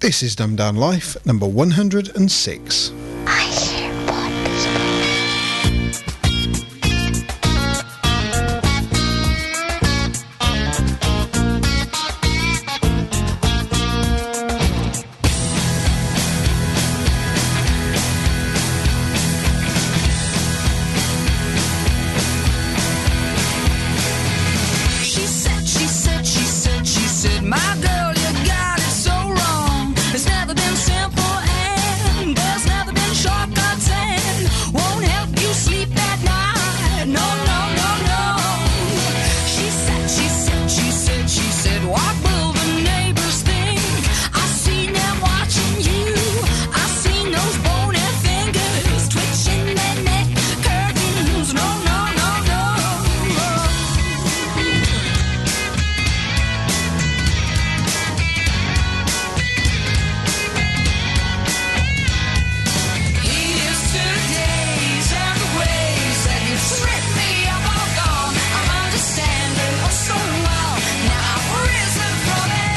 This is Dumbed Down Life, number 106. I hear bodies. She said, my girl, you got it so wrong. It's never been simple and there's never been shortcuts and won't help you sleep at night. No, no, no, no. She said, what will the neighbors think? I seen them watching you. I seen those bony fingers twitching their neck curtains. No, no, no, no. Here's to the days and the ways that you trip me up all gone. I'm understanding oh so well. Now I've risen from it.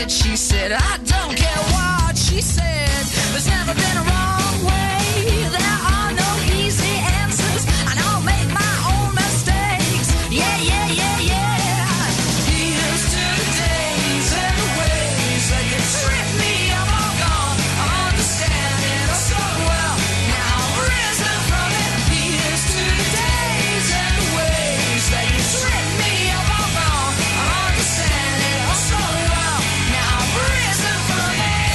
She said, I don't care what she said. There's never been a wrong way. There are no easy answers. And I'll make my own mistakes. Yeah, yeah, yeah, yeah. Here's to the days and the ways that you trip me up all gone. I'm understanding oh so well. Now I've risen from it. Here's to the days and the ways that you trip me up all gone. I'm understanding oh so well. Now I've risen from it.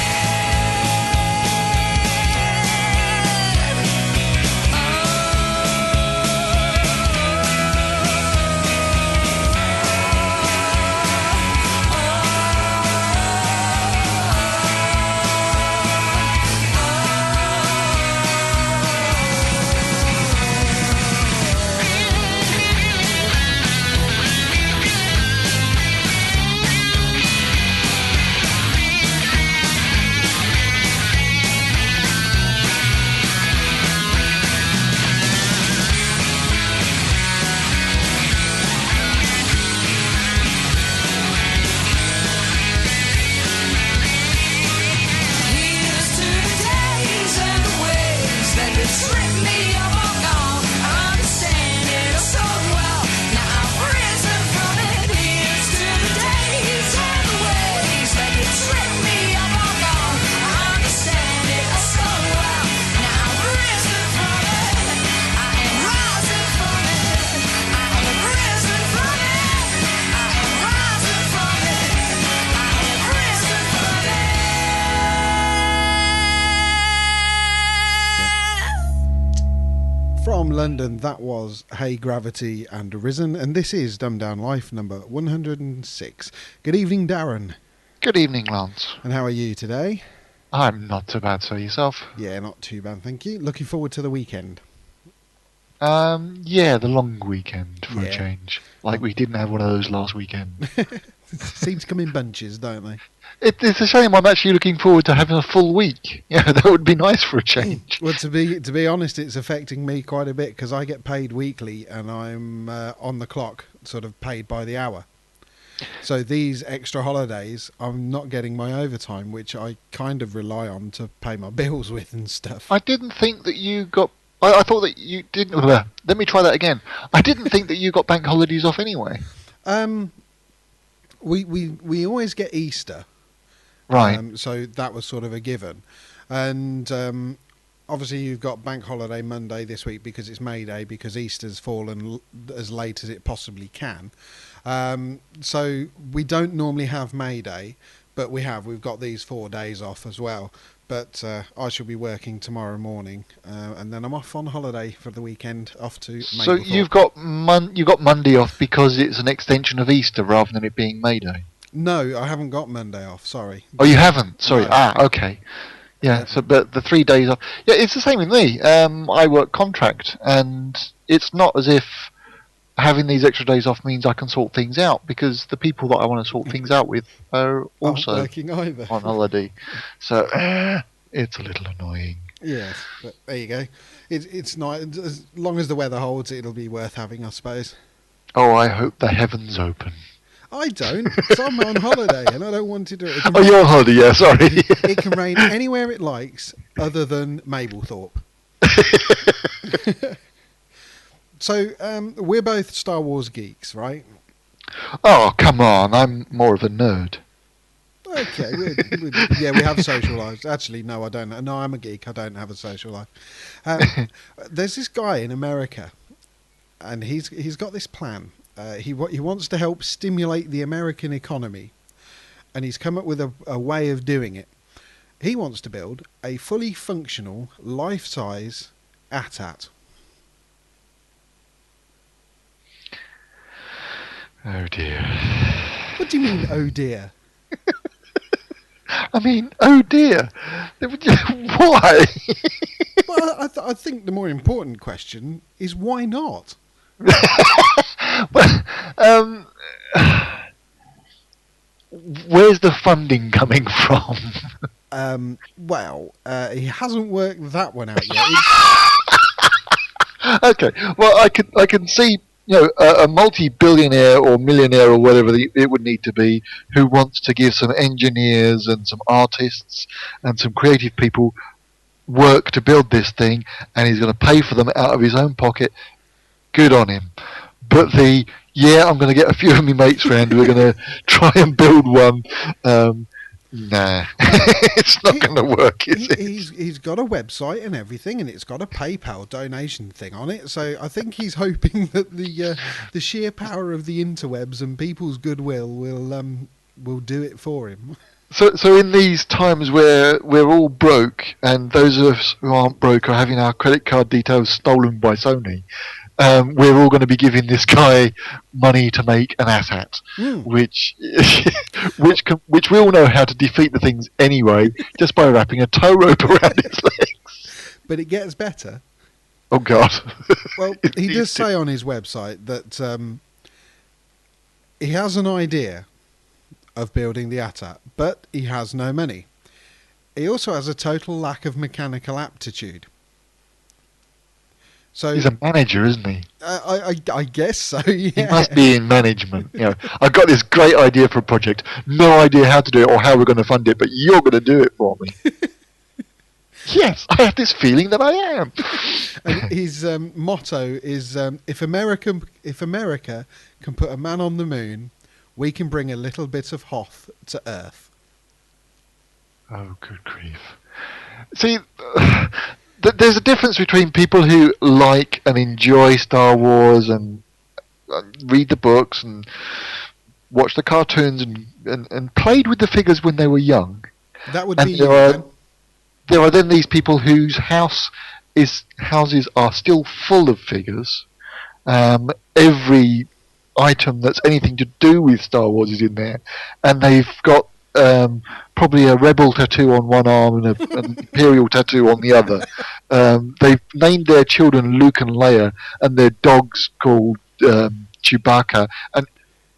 Here's to the days and the ways that you trip me up all gone. I understand it oh so well. Now I've risen from it. Here's to the days and the ways that you trip me up all gone. I understand it oh so well. Now I've risen from it. I am rising from it. I am risen from it. I am rising from it. I am risen from it. From London, that was Hey Gravity and Risen, and this is Dumbed Down Life, number 106. Good evening, Darren. Good evening, Lance. And how are you today? I'm not too bad, so yourself? Yeah, not too bad, thank you. Looking forward to the weekend. Yeah, the long weekend for Yeah. a change. Like we didn't have one of those last weekend. Seem to come in bunches, don't they? It's a shame I'm actually looking forward to having a full week. Yeah, that would be nice for a change. Well, to be honest, it's affecting me quite a bit because I get paid weekly and I'm on the clock, sort of paid by the hour. So these extra holidays, I'm not getting my overtime, which I kind of rely on to pay my bills with and stuff. I didn't think that you got... I thought that you didn't... Let me try that again. I didn't think that you got bank holidays off anyway. We always get Easter. Right. So that was sort of a given. And obviously you've got Bank Holiday Monday this week because it's May Day, because Easter's fallen as late as it possibly can. So we don't normally have May Day, but we've got these 4 days off as well. But I shall be working tomorrow morning, and then I'm off on holiday for the weekend, off to So Maplethorpe. you've got Monday off because it's an extension of Easter rather than it being May Day? No, I haven't got Monday off, sorry. Oh, you haven't? Sorry. No. Okay. Yeah, so but the 3 days off... Yeah, it's the same with me. I work contract, and it's not as if having these extra days off means I can sort things out, because the people that I want to sort things out with are also Not working either. on holiday. So it's a little annoying. Yes, but there you go. It's not, as long as the weather holds, it'll be worth having, I suppose. Oh, I hope the heavens open. I don't, because I'm on holiday and I don't want to do it. Oh, you're on holiday, yeah, sorry. It can rain anywhere it likes other than Mablethorpe. So, we're both Star Wars geeks, right? Oh, come on, I'm more of a nerd. Okay, yeah, we have social lives. Actually, no, I don't. No, I'm a geek. I don't have a social life. There's this guy in America, and he's got this plan. He wants to help stimulate the American economy, and he's come up with a way of doing it. He wants to build a fully functional, life-size AT-AT. Oh dear. What do you mean, oh dear? I mean, oh dear. Why? Well, I think the more important question is why not? Well, where's the funding coming from? He hasn't worked that one out yet. Okay, well, I can see, a multi-billionaire or millionaire or whatever it would need to be, who wants to give some engineers and some artists and some creative people work to build this thing, and he's going to pay for them out of his own pocket. Good on him. But I'm going to get a few of my mates round, we're going to try and build one. Nah, it's not going to work, is it? He's got a website and everything, and it's got a PayPal donation thing on it. So I think he's hoping that the sheer power of the interwebs and people's goodwill will do it for him. So in these times where we're all broke, and those of us who aren't broke are having our credit card details stolen by Sony, we're all going to be giving this guy money to make an AT-AT, which we all know how to defeat the things anyway, just by wrapping a tow rope around its legs. But it gets better. Oh God! Well, he does say on his website that he has an idea of building the AT-AT, but he has no money. He also has a total lack of mechanical aptitude. So he's a manager, isn't he? I guess so, yeah. He must be in management. I've got this great idea for a project. No idea how to do it or how we're going to fund it, but you're going to do it for me. Yes, I have this feeling that I am. And his motto is, if America can put a man on the moon, we can bring a little bit of Hoth to Earth. Oh, good grief. See... there's a difference between people who like and enjoy Star Wars and read the books and watch the cartoons and played with the figures when they were young. That would be you. There are then these people whose houses are still full of figures. Every item that's anything to do with Star Wars is in there, and they've got probably a rebel tattoo on one arm and an imperial tattoo on the other. They've named their children Luke and Leia, and their dogs called Chewbacca, and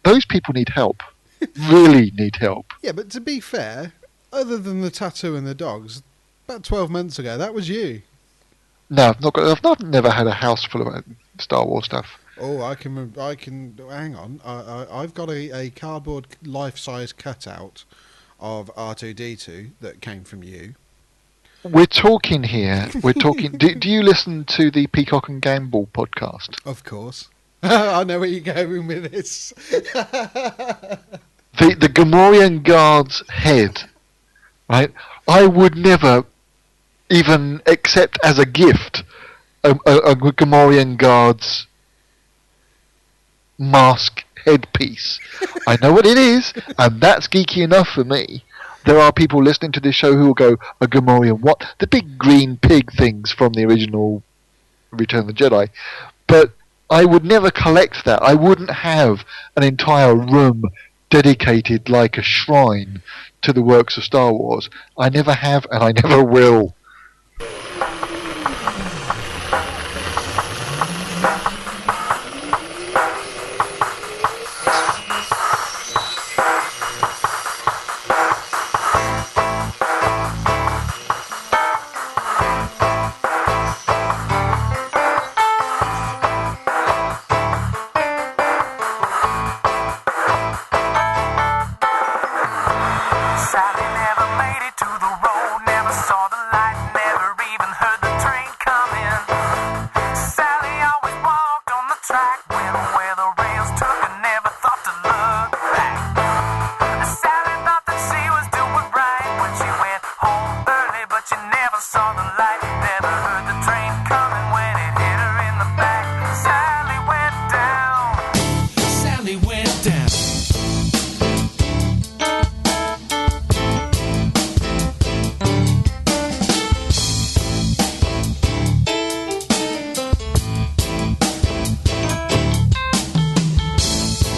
those people need help. Really need help. Yeah, but to be fair, other than the tattoo and the dogs, about 12 months ago, that was you. No, I've never had a house full of Star Wars stuff. Oh, I can. Hang on. I've got a cardboard life-size cutout of R2-D2 that came from you. We're talking here. Do you listen to the Peacock and Gamble podcast? Of course. I know where you're going with this. The Gamorrean Guard's head, right? I would never even accept as a gift a Gamorrean Guard's mask headpiece. I know what it is, and that's geeky enough for me. There are people listening to this show who will go, a Gamorrean, what? The big green pig things from the original Return of the Jedi. But I would never collect that. I wouldn't have an entire room dedicated like a shrine to the works of Star Wars. I never have, and I never will. track, went where the rails took and never thought to look back. Sally thought that she was doing right when she went home early, but she never saw the light. Never heard the train coming when it hit her in the back. Sally went down. Sally went down.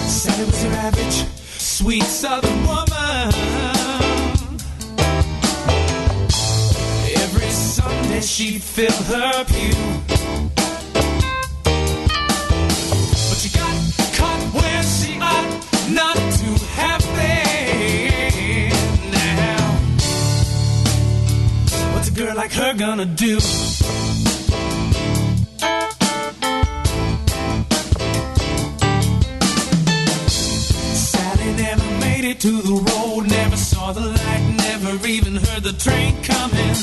Sally was your average sweet southern woman. Every Sunday she'd fill her pew. But she got caught where she ought not to have been. Now, what's a girl like her gonna do? Sally never made it to the road, never saw the light, never even heard the train coming.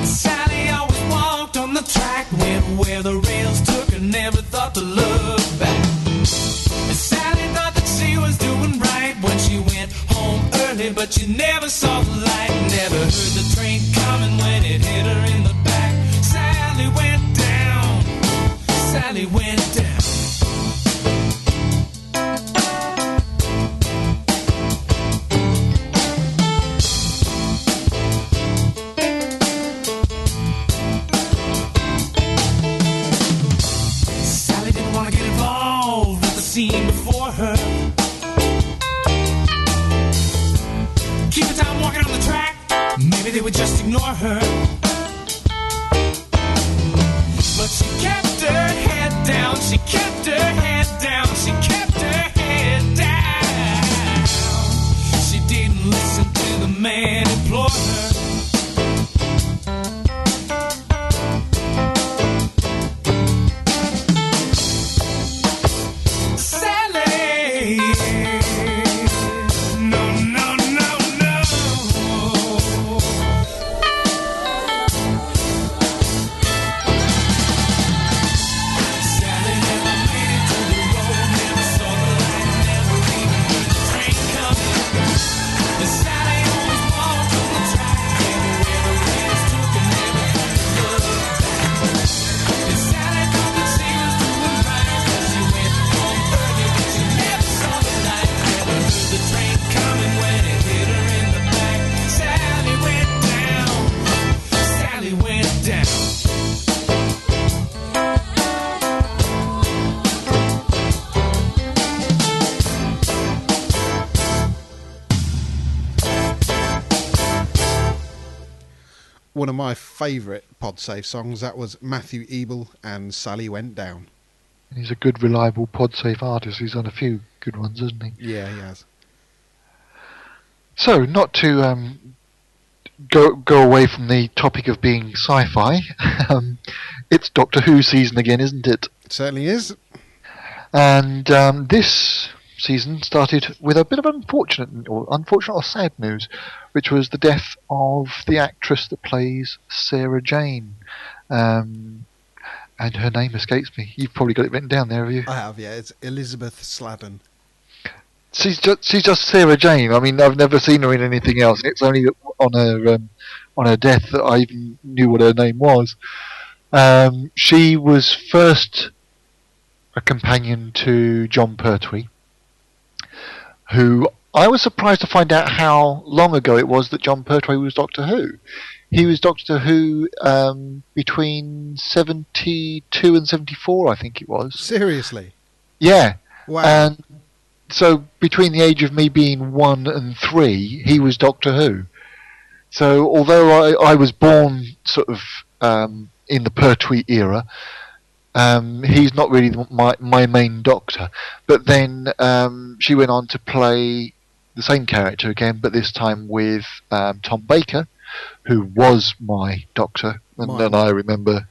Sally always walked on the track, went where the rails took and never thought to look back. Sally thought that she was doing right when she went home early, but she never saw the light, never heard the train coming when it hit her in the back. Sally went down. Sally went down. Sally didn't want to get involved with the scene before her. Keep her time walking on the track. Maybe they would just ignore her. But she kept her head down. She kept her head down. She kept her head down. She didn't listen to the man implore her. Sally, no, no, no, no. Sally never made it to the road, never saw the light, never even heard the train coming. And Sally always walked on the track, everywhere the rails took and never thought to look back. And Sally thought that she was doing right, 'cause she went home early, but she never saw the light, never heard the train coming when it hit her in the back. Sally went down. Sally went down. One of my favourite Podsafe songs, that was Mathew, Ebel and Sally Went Down. He's a good, reliable pod-safe artist. He's on a few good ones, hasn't he? Yeah, he has. So, not to go away from the topic of being sci-fi, it's Doctor Who season again, isn't it? It certainly is. And this season started with a bit of unfortunate or sad news, which was the death of the actress that plays Sarah Jane. And her name escapes me. You've probably got it written down there, have you? I have, yeah. It's Elizabeth Sladen. She's just Sarah Jane. I mean, I've never seen her in anything else. It's only on her death that I even knew what her name was. She was first a companion to John Pertwee, who I was surprised to find out how long ago it was that John Pertwee was Doctor Who. He was Doctor Who between 72 and 74, I think it was. Seriously? Yeah. Wow. And so between the age of me being 1 and 3, he was Doctor Who. So although I was born sort of in the Pertwee era, he's not really my main Doctor. But then she went on to play the same character again, but this time with Tom Baker, who was my Doctor. And then I remember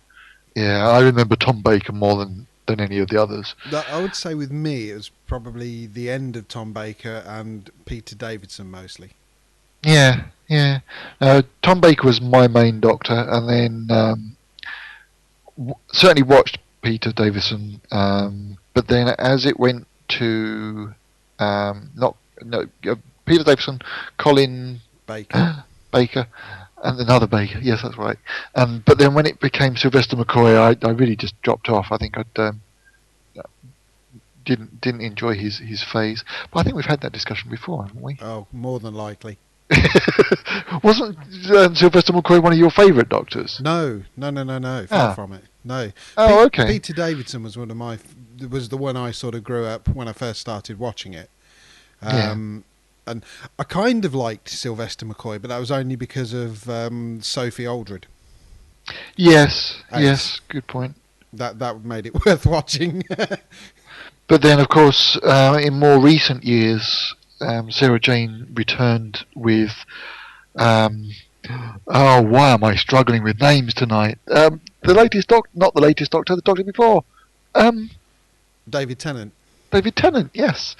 Tom Baker more than any of the others. I would say with me, it was probably the end of Tom Baker and Peter Davidson mostly. Yeah. Tom Baker was my main Doctor, and then certainly watched Peter Davison. But then as it went to not no Peter Davison, Colin Baker. Baker, and another Baker. Yes, that's right. But then when it became Sylvester McCoy, I really just dropped off. I think I'd didn't enjoy his phase. But I think we've had that discussion before, haven't we? Oh, more than likely. Wasn't Sylvester McCoy one of your favourite Doctors? No. Far from it. No. Oh, okay. Peter Davidson was was the one I sort of grew up when I first started watching it. And I kind of liked Sylvester McCoy, but that was only because of Sophie Aldred. Yes, good point. That made it worth watching. But then, of course, in more recent years, Sarah Jane returned with. Oh, why am I struggling with names tonight? The latest not the latest Doctor, the Doctor before. David Tennant. David Tennant, yes.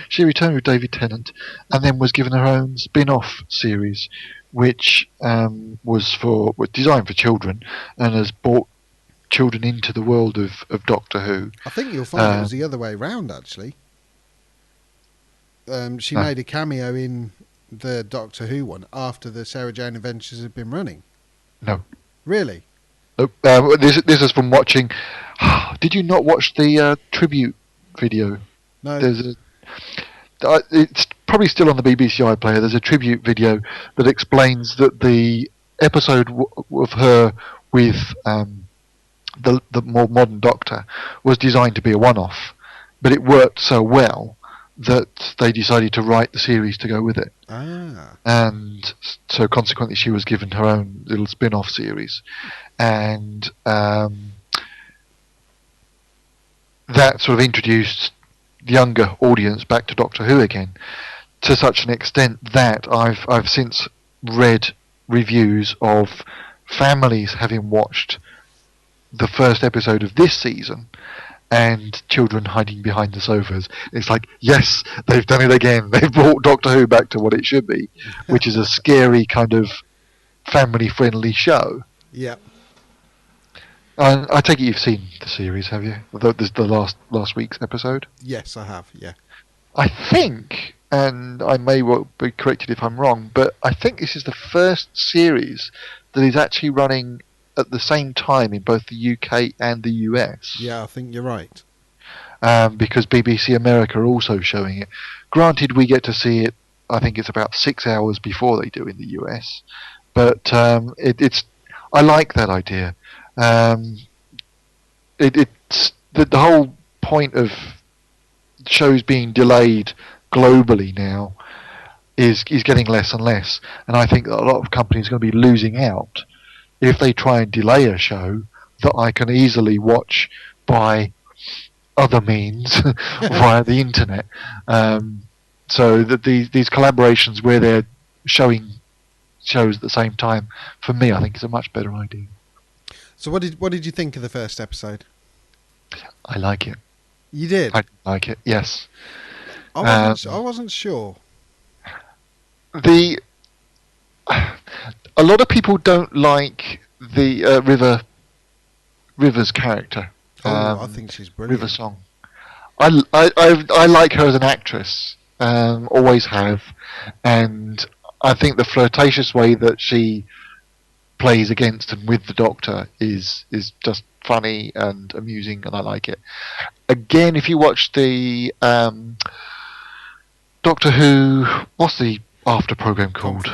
She returned with David Tennant, and then was given her own spin-off series, which was designed for children, and has brought children into the world of Doctor Who. I think you'll find it was the other way round, actually. She made a cameo in the Doctor Who one after the Sarah Jane Adventures had been running. No. Really? Nope. This is from watching. Did you not watch the tribute video? No. It's probably still on the BBC iPlayer. There's a tribute video that explains that the episode of her with the more modern Doctor was designed to be a one-off, but it worked so well that they decided to write the series to go with it. And so consequently she was given her own little spin-off series, and that sort of introduced the younger audience back to Doctor Who again, to such an extent that I've since read reviews of families having watched the first episode of this season and children hiding behind the sofas. It's like, yes, they've done it again. They've brought Doctor Who back to what it should be, which is a scary kind of family-friendly show. Yeah. I take it you've seen the series, have you? The last week's episode? Yes, I have, yeah. I think, and I may well be corrected if I'm wrong, but I think this is the first series that is actually running at the same time in both the UK and the US. Yeah, I think you're right. Because BBC America are also showing it. Granted, we get to see it, I think it's about 6 hours before they do in the US. But it's I like that idea. It's the whole point of shows being delayed globally now is getting less and less. And I think that a lot of companies are going to be losing out if they try and delay a show that I can easily watch by other means via the internet. So that these collaborations where they're showing shows at the same time, for me, I think is a much better idea. So what did you think of the first episode? I like it. You did? I like it, yes. I wasn't sure. A lot of people don't like the River's character. I think she's brilliant. River Song. I like her as an actress. Always have, and I think the flirtatious way that she plays against and with the Doctor is just funny and amusing, and I like it. Again, if you watch the Doctor Who, what's the after program called?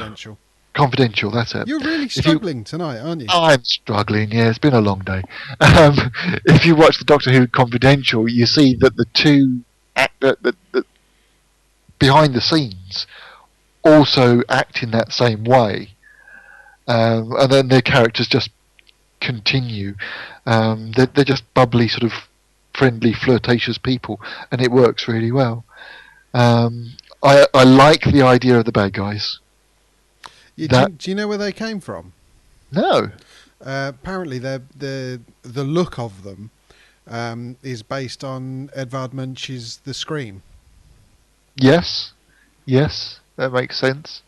Confidential, that's it. You're really struggling tonight, aren't you? I'm struggling, yeah, it's been a long day. If you watch the Doctor Who Confidential, you see that the two behind the scenes also act in that same way. And then their characters just continue. They're just bubbly, sort of friendly, flirtatious people, and it works really well. I like the idea of the bad guys. Do you know where they came from? No. Apparently, the look of them is based on Edvard Munch's The Scream. Yes, that makes sense.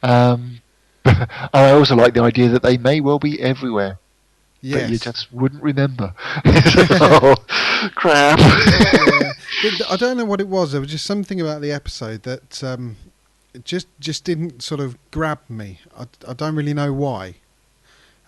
And I also like the idea that they may well be everywhere. but you Yes. just wouldn't remember. Oh, crap. Yeah. I don't know what it was. There was just something about the episode that it just didn't sort of grab me. I don't really know why.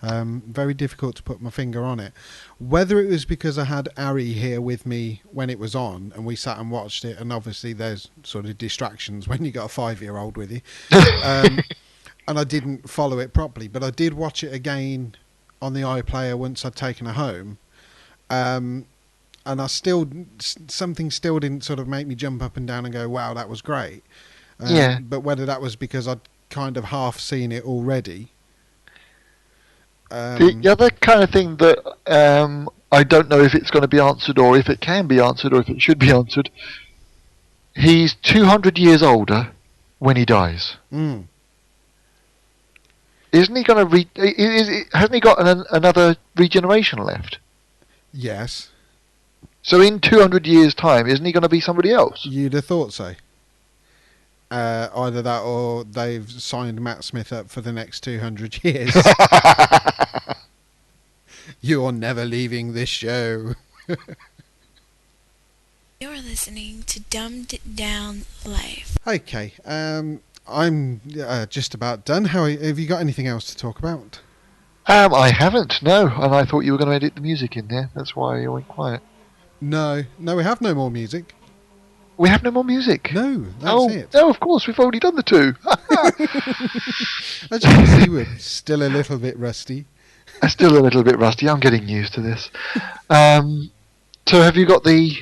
Very difficult to put my finger on it. Whether it was because I had Ari here with me when it was on and we sat and watched it, and obviously there's sort of distractions when you got a 5-year-old with you, and I didn't follow it properly, but I did watch it again on the iPlayer once I'd taken her home, and I still, something still didn't sort of make me jump up and down and go, wow, that was great. Yeah. But whether that was because I'd kind of half seen it already. The other kind of thing that I don't know if it's going to be answered, or if it can be answered, or if it should be answered. He's 200 years older when he dies. Mm. Isn't he going to hasn't he got another regeneration left? Yes. So in 200 years' time, isn't he going to be somebody else? You'd have thought so. Either that or they've signed Matt Smith up for the next 200 years. You're never leaving this show. You're listening to Dumbed Down Life. Okay, I'm just about done. Have you got anything else to talk about? I haven't, no. And I thought you were going to edit the music in there. That's why I went quiet. No, we have no more music. We have no more music. No, that's it. No, of course, we've already done the two. As you can see, we're still a little bit rusty. I'm still a little bit rusty. I'm getting used to this. So have you got the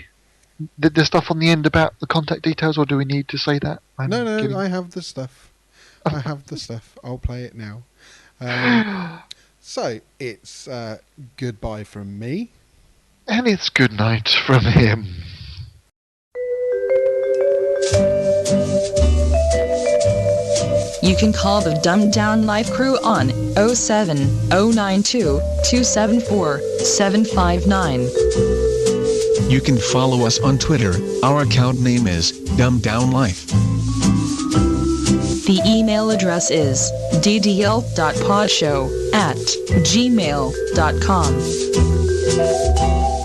stuff on the end about the contact details, or do we need to say that? No, I have the stuff. I'll play it now. So it's goodbye from me. And it's good night from him. You can call the Dumbed Down Life crew on 07092 274 759. You can follow us on Twitter. Our account name is dumbdownlife. The email address is ddl.podshow@gmail.com.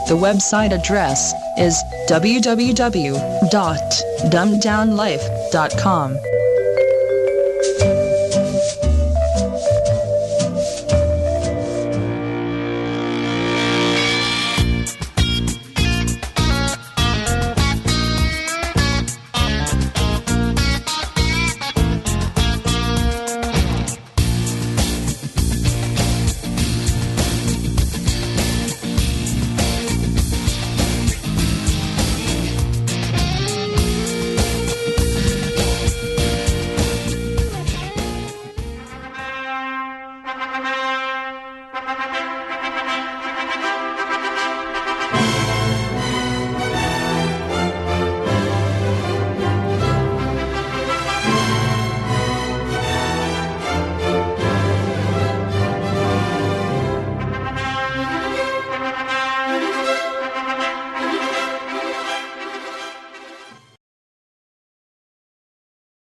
The website address is www.dumbdownlife.com.